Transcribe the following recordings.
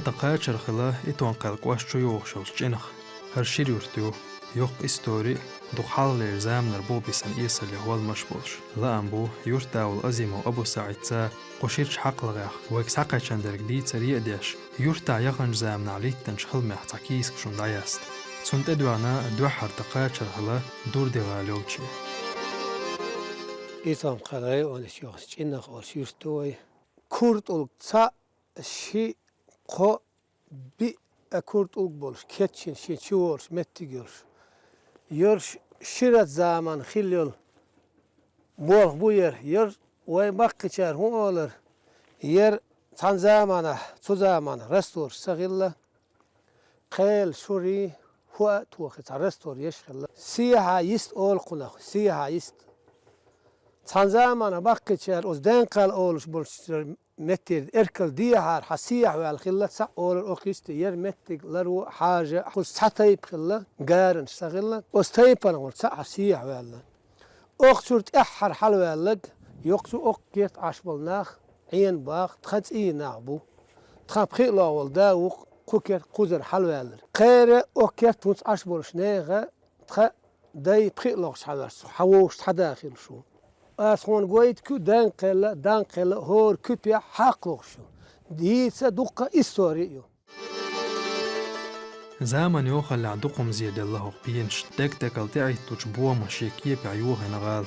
دقائق شرخلا إتوان قلق واشتو يوغشل جنخ هرشير يرتيو يوق إستوري دوق حال الإرزام نربو بيسان إيسا لهوال مشبولش لا أنبو يرتاو الأزيمو أبو سعيد سا قشيرش حق لغاح ويكس حقا شاندرك دي تسريع ديش يرتا يغن زام نعليت تنشخل محتا كيسك شون داياست تسونت أدوانا دوحر دقائق شرخلا دور دي غاليوتشي إيسام قرأي ونش يوغس جنخ ورش يرتوي كورت التا شي قو بي أكورت بولش كتشن شي شورش متجورش يرش شرت زمان خليل بوغ بوير ير وي مقشار هو أولر ير تان زمانه تو زمانه رستور سغيلا قيل شوري هو توخت رستور يشغل سيها يست أول قلق سيها يست تان زمانه مقشار أز دنقل أولش بولش متر إركل ديهار حسيح والخلة سا أول أخيست ير متر لرو حاجة خل ساتيب خلة قارن سغلة أستيبنا قل سا حسيح والله أخشرت أحر حلو والله يقصو أقيت عشبلناخ عين باخ تخد إيه نعبو تخاب خيلا والدا وقوكيت قزر حلو والله خير أقيت تونس عشبلش ناغة تخا داي بخيلاش حوارسو حووش تحداخل شو أسخون قويت كو دانقل هور كوبيا حقلوشو ديسا دوقة إستوريو زمن يوخل عدقم زياد الله بينش تك تعيد تجبوه مشيكيه بعيوه نغال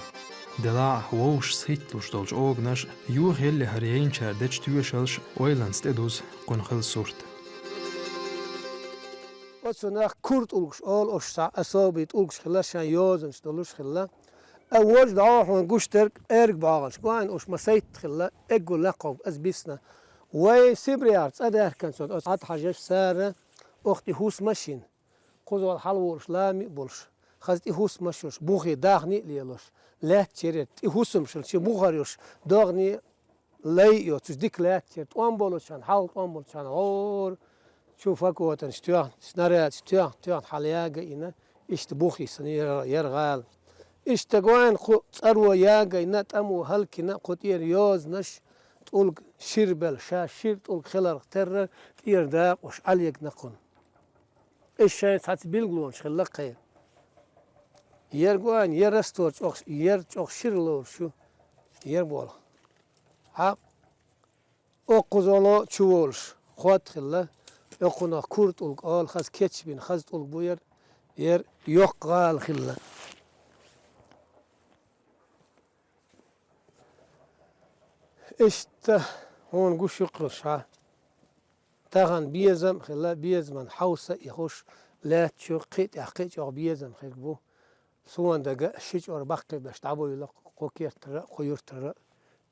دلاع ووش سيتلوش دولج اوغنش يوه يلي هريين شاردج تيوشلش اويلانس تدوز قنخل سورت وصناخ كورت أولش أول أشسع أصابيت أولش خلاشان يوزنش دولش خلا أول دعوة ونقشترك إرق باغنش قوان أش مسيت خلا إقو لقب أزبيسنا وي سيبريارتس أدار كان صوت أصعد حاجش سارة أختي هوس ماشين قوزو الحلوورش لامي بولش خزتي هوس ماشوش بوخي داغني ليلوش لا تشيرت هوسمشل شي بوخاريوش داغني ليو تزديك لا تشيرت وانبولوشان حاول وانبولوشان غور شوفك وطن شتوان سناريات شتوان حالياغا إنا إشتبوخي سنير يرغال إشتغوان خو تروى ياغا إنا تأمو هلكنا قطير يوز نش تقول شربل شاشير تقول خلر تر تير داق وش عليك نقون إيش ساعات بيلغلون شخلقه يرغوان يرستور يرچوخ شيرلور شو يربول ها اوقزولو چولش خود خلا يقونا كورت أول خز كتش بين خز أول بوير ير يقال خلا إشت هون قوش يقرش ها تاغن بيزم خلا بيزمن حوسة يخش لا تشو قيت يحقيت يغ بيزم خير بو سوان دقا شيج اور باقي باش تعبوا يلا قوكير ترى خيور ترى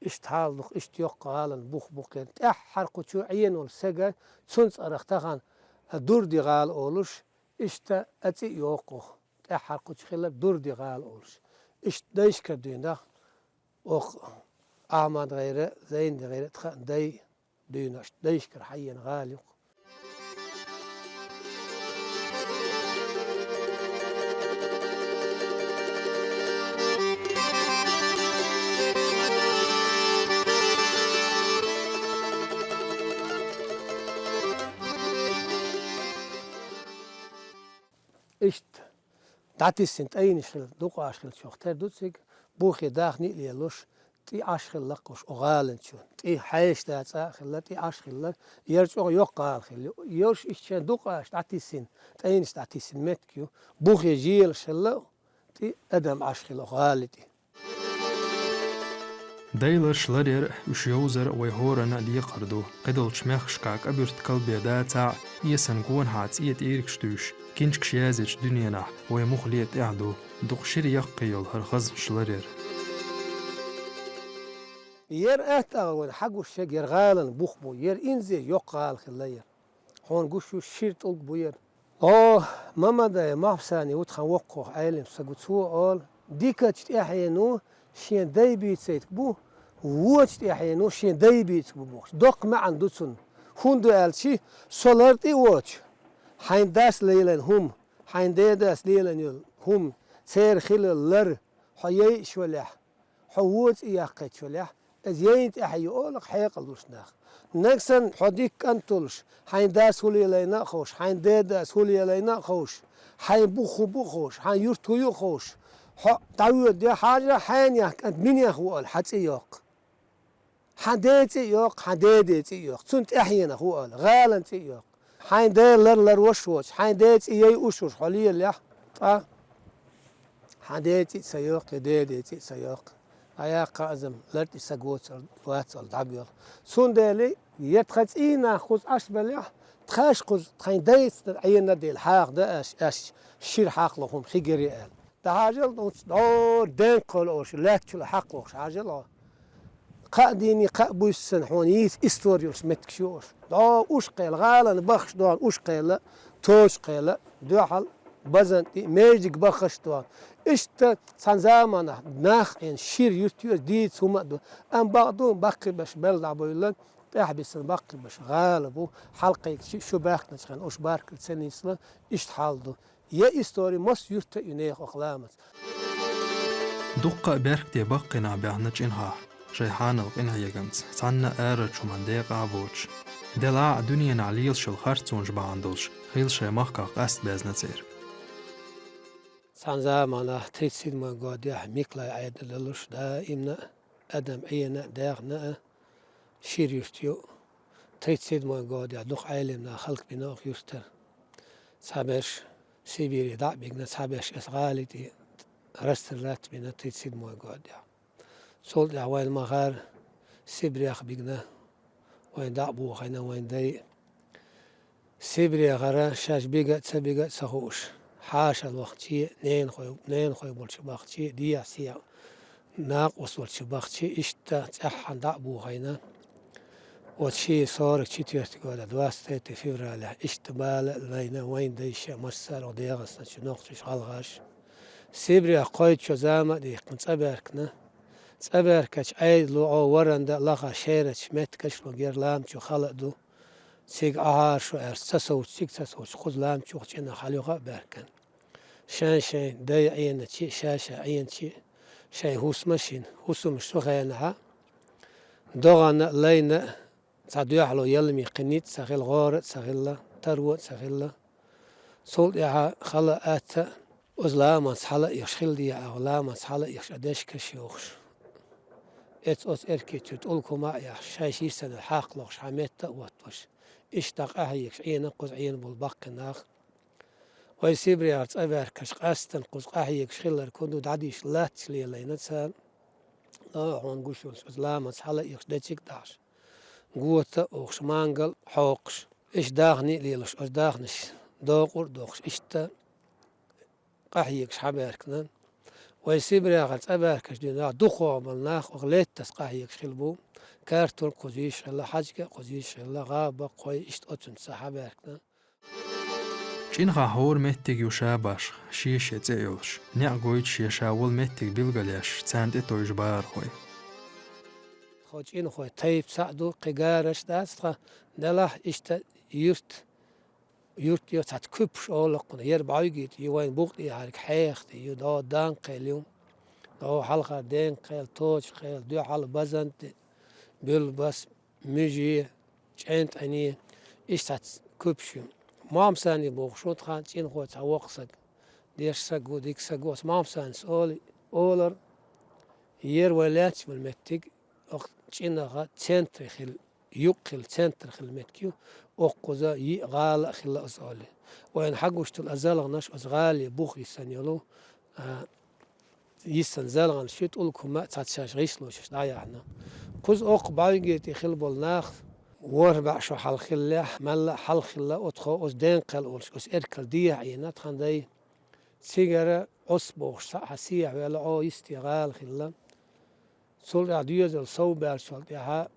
اشتحالق اشتيقالن بوخ بوقين احر قوتشو عين والسجا سنس ارختخان الدور دي غال اولش اشتا اتي يوقو احر قوتش خلا دور دي غال اولش اش دايش كدينا اوخ اعماد غيره زين دي غيره داي ديناش دايش كر حين غالق إشت دعتي سنت أين شل دوق عشر شوختر دوتسيك بوخي داخني ليلوش تي عشر لقوش أغالن شو تي حيش داتا خلا تي عشر لق يرجع يقال خل يوش إيش دوق عش دعتي سن أين دعتي سن متكيو بوخي جيل شلا تي أدم عشر أغالتي دايلر شلرير وشيوزر ويهورنا دي قردو قدل شمخ شكاك أبيرت قلبي داتا يسن قون هاتسيت إيرك شتوش كينشك شيازيش دنيانا ويمخليت إعدو دوق شير يقيل هرخز شلرير ير أهتاون حقو الشجر غالن بوخبو ير إنزي يقال خلاير هون قوشو شيرت ألق بوير ماما دا مافساني وتخن وقو عالم سقوتسو أول ديكا تحينو شين داي بيتسيت بو ووتش تحينو شين داي بيتس بو دوق ما عندوتسن هوندو ألشي سولارتي ووتش حين داس ليلن هم حين داس ليلن هم سير خلال لر حيي شولح حووت إياقيت شولح زينت أحيولك حيقلوش ناخ نكسن حديك أنتولش حين داس هولي لينا خوش حين داس هولي لينا خوش حين بوخوش حين يرتو خوش تعود دي حاجة حين يحك أنت من يخوال حتى يوق حديتي يوق حديتي يوق سنت أحيانا خوال غالا يوق حين دير لر وشوش حين ديت يي وشوش حولي اللي حديتي سيوق ديتي سيوق أيا قازم لرت سجوت واتل دعبير سندلي يتخزينا خذ أشبلح تخاش خذ تخين ديس عينا دي الحاق ده أش شير حاق لهم خيجري قال ده عاجل دور دين قلوش لا تشل حق لوش عاجل قاديني قابوس سنحونيس استوريوس متكشوش دا وش قيل غالا بخش دوان وش قيل توش قيل دوحل بزنتي ميجيك بخش دوان اشت سنزامنا ناخ ان شير يرتيو ديت سوما دو ام بعضهم بقي باش بلد عبويلن تحبس بقي باش غالبو حلقي شو باخ نسخن وش بارك سنيسلا اشت حالدو يا استوري مس يرت ينيخ اقلامت دقة بيركتي بقنا بيعنج انها شيحان القنها يجمس سعنا آرج ومن ديق عبوش دلع دنيا نعليل شو خرطونج بعندوش خيل شي مخكا قاست بازنتير سنزامنا تيسيد ما قاد يح ميكلا عيد للوش دائمنا أدم عينا داغنا شير يرتيو تيسيد ما قاد يدوخ عالمنا خلق بناخ يرتر سابش سيبيري دع بيقنا سابش اسغالي دي رسترات بنا تيسيد ما قاد يح سولد يح وين مغار سيبريخ بيقنا وين دع بو خينا وين داي سيبريخ غرا شاش بيقات سبيقات سخوش حاشا الوقت شيء نين خوي بولش وقت شيء دي سيا ناقص بولش وقت شيء إشتا تحن دعبو هينا وشيء صار شيء تيرتقال دواسته تفيرالة اشتبال لينا وين ديش مسار وديغس نشنوق شغال غاش سيبري قايد شو زامة دي قنت أباركنا تأباركش عيد لو ورند لغا شيرش متكش لو غير لام شو خلق دو سيق أهار شو سسوت سيق سسوت خذ لام شو خشنا خليوها باركن شان داي عين شيء شاشة عين شيء شيء هوس ماشين هوس مش سخينها دوغنا لينا صديح له يلمي قنيت سخيل غارت سخيلة تروت سخيلة صول يها خلا أتا أزلا ما سحلا يشخل دي أغلا ما سحلا يش أدش كشيوخش أس إركي تقولكم ما يح شيء سنة الحاق لغش حميت واتوش اشتاق أهيك عين قز عين بالبق ناخ ويسيبري عرض أبار كش قاستن قز أهيك شخلر كندو دعديش لا تشلي لينتسان لا هون قوشول أزلا ما سحلا يش دتشك داش قوة أوخش مانجل حوقش إيش داغني ليلش إيش داغنش دوقر دوخش إشتا قاهيك شحباركنا ويسيبري عرض أبار كش دينا دخو ملناخ أغليت تسقاهيك شخلبو كارتون قزيش الله حاجة قزيش الله غابة قوي إشت أتن سحباركنا چین هور متیگ یوشاباش شیش تیوش نعگویت شیشاول متیگ بیلگلیش چند اتویش بار خوی خوش این خوی تایب سعدو قیگارش دست خا دلح اشت یورت یو تات کبش آلقنا یر بعیگیت یوین بوقتی هرک حیخت یو دا دان قیلیوم دا حلقه دین قیل توش قیل دو حل بزنت بیل بس میجی چند انی اشتات کبشیم مام ساني بوخشوت خان تين خوت سوقسك ديش سقو ديك سقوس مام سان سولي اولر ير ولاتش بالمتك اخ تين خا تنتر خل يقل تنتر خل متكيو اقوزا يغال خل اسولي وين حقوشت الازال ناش ازغالي بوخ يسنيلو يسن زالغن شيت اولكم ما تاتشاش غيشلوش دايا احنا قز اوق بايجيتي خل بولناخ وربع شو حلخلة ملا حلخلة أتخو أس دين قل أس إركل ديع عينات خندي سيجارة أصبوش صح سيح ولا أو يستغال خلة سول عديوز الصوبر سول دها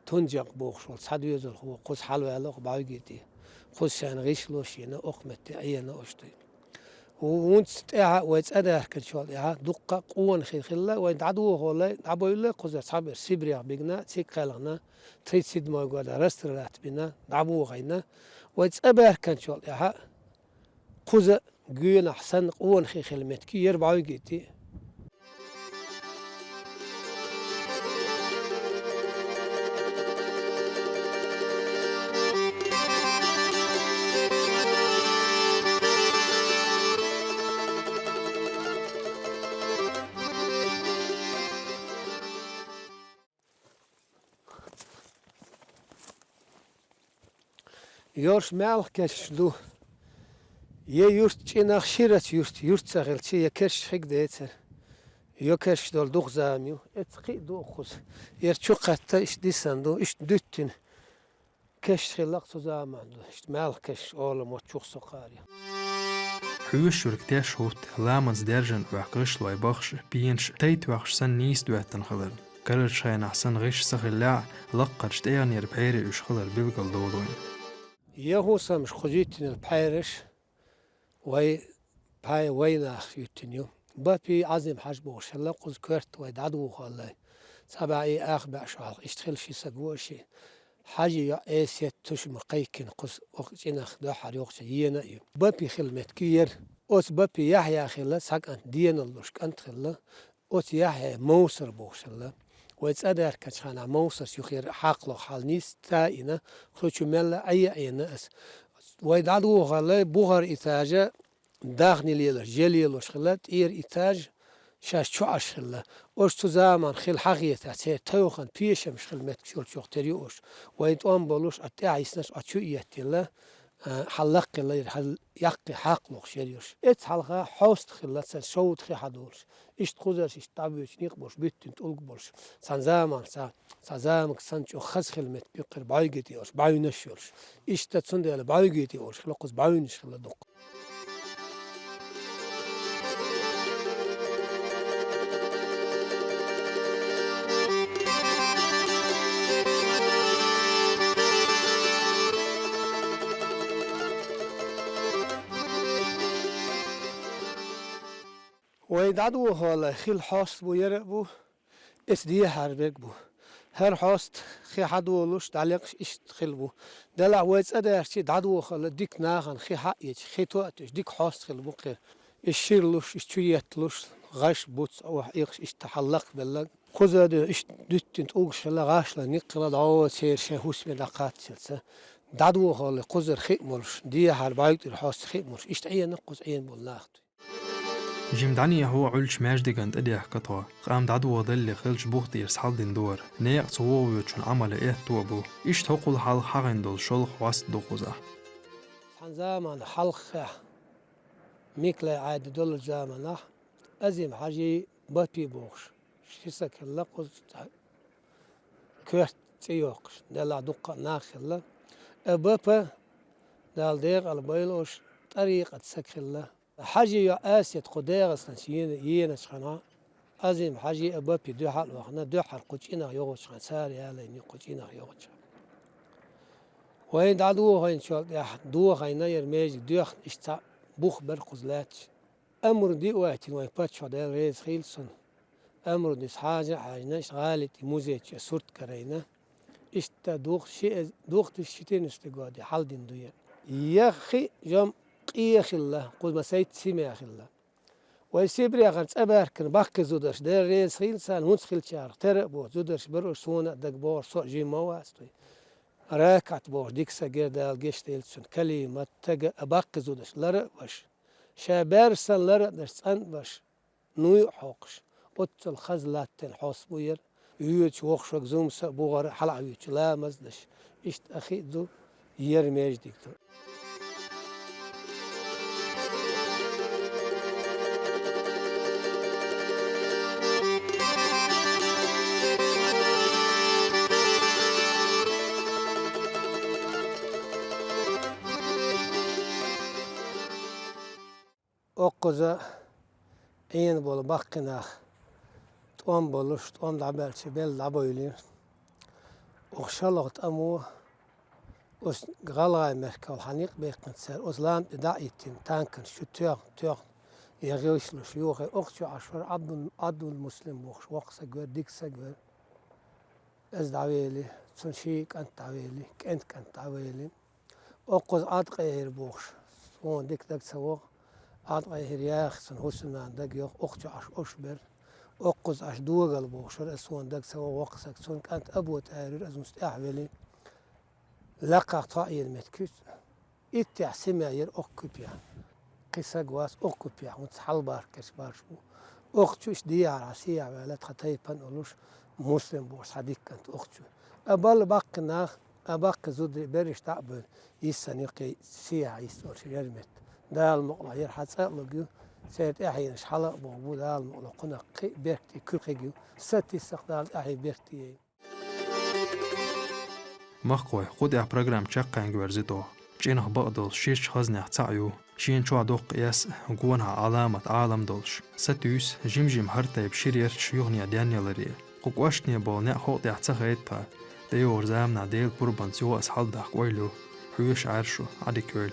تنجق بوخ سول صديوز هو قص حلو ولا بعيجتي قص شان غيشلوش ينا أقمت عينا أشتي وونت تاع ويتأدر كشول يا دقة قوان خلا ويدعدوه هلا دعبوا قزر صابر سيبريا بيجنا تيكلنا تريد ما يقول رسترات بنا دعبوه غينا ويتأدر كشول يا قزر جين أحسن قوان خلمت كي يربعوا جيتي يورش مالكش دو يورت چيناخ شيرت يورت ساغل چي يكرش حق ديتر يكرش دول دوغ زاميو اتقي دوخوز يرچو قتا اش ديساندو اش دوتين كش خلاق زامان دو اش مالكش اولم وچوخ سقاري حوش شركتاش هوت لامز درجن وعقش لاي بخش بينش تيت وعقش سن نيس دواتن خلر كرر شاين احسن غش سخلاع لقرش تيان يربحيري وش خلر بيلقل دولوين يهو سمش خجيتين البحيرش وي باي ويناخ يوتينيو بابي عظيم حاج بوش هلا قز كرت وي دعدو والله سبعي اخ بعشال اشتغل في سقوشي حاجة يا ايسيت تش مقيكن قز وقتيناخ دو حريوخ يينا يو بابي خلمت كير اوس بابي يحيى خلا ساق انت دين اللوش كنت خلا اوس يحيى موسر بوش هلا ويتصدر كتشانا موسر يخير حقلو حال نيس تاينا خلوشو ملا اي ناس ويدعدو غلا بوغر إتاجة داغني ليلر جليلر خلات إير إتاج شاش شو أشخلا أوش تو زمان خل حقية تاتي توخن بيشم شخل متكشول شوخ تريوش ويتوان بولوش أتاعيسناش أتشو إيهتلا حلق الله حل يقي حقلوخ شريوش إت حلقة حوست خلات سن شوت خي حدولش إشت خوزرش إشت تابيوش نيقبوش بيتن تولق بولش سن زمان سازامك سانچو خز خلمت بيقر بايجتي أوش باينشولش إشت تسندل بايجتي أوش خلقوس باينش خلا دوق ويدعدو هلا خيل حاست بو يرقبو اسديه هربك بو هر حاست خي حدولوش تعلقش اشت خلبو دلع ويتس ادرشي دعدو خلا ديك ناغن خي حقيت خي تواتش ديك حاست خلبو قير الشيرلوش اشتويتلوش غاش بوتس او حقيقش اشتحلق بالله خزاد اش دتين توغش لا غاشلا نقلا دعوة سير شهوس مدقات سلسة دعدو خلا قزر خيمرش دي هربايت الحاست خيمرش اشتعيه نقص عين بولاخت جيم دعني هو علش ماجدي كانت اديح قطوة قام دعدو ضل خلش بوختي يرسحل دين دور نيق صوو يوتشون عمل ايه توبو ايش توقل حال حاغن دول شلخ واسط دوقوزا حن زمان حلقة ميكلا عاد دول زمان أزيم حاجي بابي بوش شيسك الله قلت كرت تيوقش دلع دقة ناخلة بابا دال ديغ البيلوش طريقة سكلة حاجي يا آسيت قديغس نسيين يينش خنا أزيم حاجي بابي دو حال وخنا دو حال قوتشينا يوغش خنا ساري هلا يني قوتشينا يوغش وين دعدو هين شو دو هين يرميج دوخ اشتا بوخ برقزلات أمر دي وقت وين باتشو دال ريز خيلسون أمر ديس حاجة ناش غالتي موزيتش سورت كرينا اشتا دوخ شيء دوخ تشتين استقادي حال دين دويا يا أخي جم قيخ الله قل ما سيت سيمي أخي الله ويسيبري أغن تأباركن باك زودرش دال ريز خيلسان ونس خيل شار تربو زودرش بروش سونا دق بور سو جي مواستوي راكعت بور ديك سجير دال جيش تيلسون كلمة تجا أباق زودش لرق باش شابرسن لرق درس أنت باش نوي حوقش أتل خزلات حوس بوير يوتش وخشك زوم بوغر حلع يوتش لا مزدش إشت أخي دو يرميج ديكتور أقوزا عين بول باقناخ توان بولوش توان دعبال شبال دعبويلين وخشالغت أمو وس غلاي مركا والحنيق بيقن تسير أزلان دعيتين تانكن شو تيغ يغيوش لو شيوخي أختشو عشور عبد المسلم بوخش وقسا جوير ديك سجوير أز دعويلي تسنشيك أنت دعويلي كأنت دعويلي أقوز عاد غير بوخش سوون ديك دك سووغ عاد غير ياخ سن حسن عندك يوخ أختشو عش أشبر أقوز عش دوغل بوخشر أسوون دك سووغ وقسا سون كانت أبو تارير أز مستعويلي لقى طائر متكوت إتع سماير أوكوبيا قصة جواس أوكوبيا وتحل باركش بارشو أختوش ديار عسيع ولا تخطي بنقولوش مسلم بوش حديك كانت أختو أبال باقنا أباق زود بريش تعبان يسن يقي سيا يستور شجرمت دال مقلا يرحل سألقيو سيد أحيان شحلق بوبو دال مقلا قنا قي بيرتي كل قيو ستي استقدال أحي بيرتي مخوي خود برنامج شقان جورزيتو جينه بقدل شيش خزنة تعيو شين شو عدوق ياس جوانها علامة عالم دولش ستيوس جيم هرتي بشيرير شيوغنيا دانيالري قواشني بول نع خوط يعتخيت با ديور زامنا ديل بربان سيو أسحال داق ويلو حيوش عرشو عدي كويل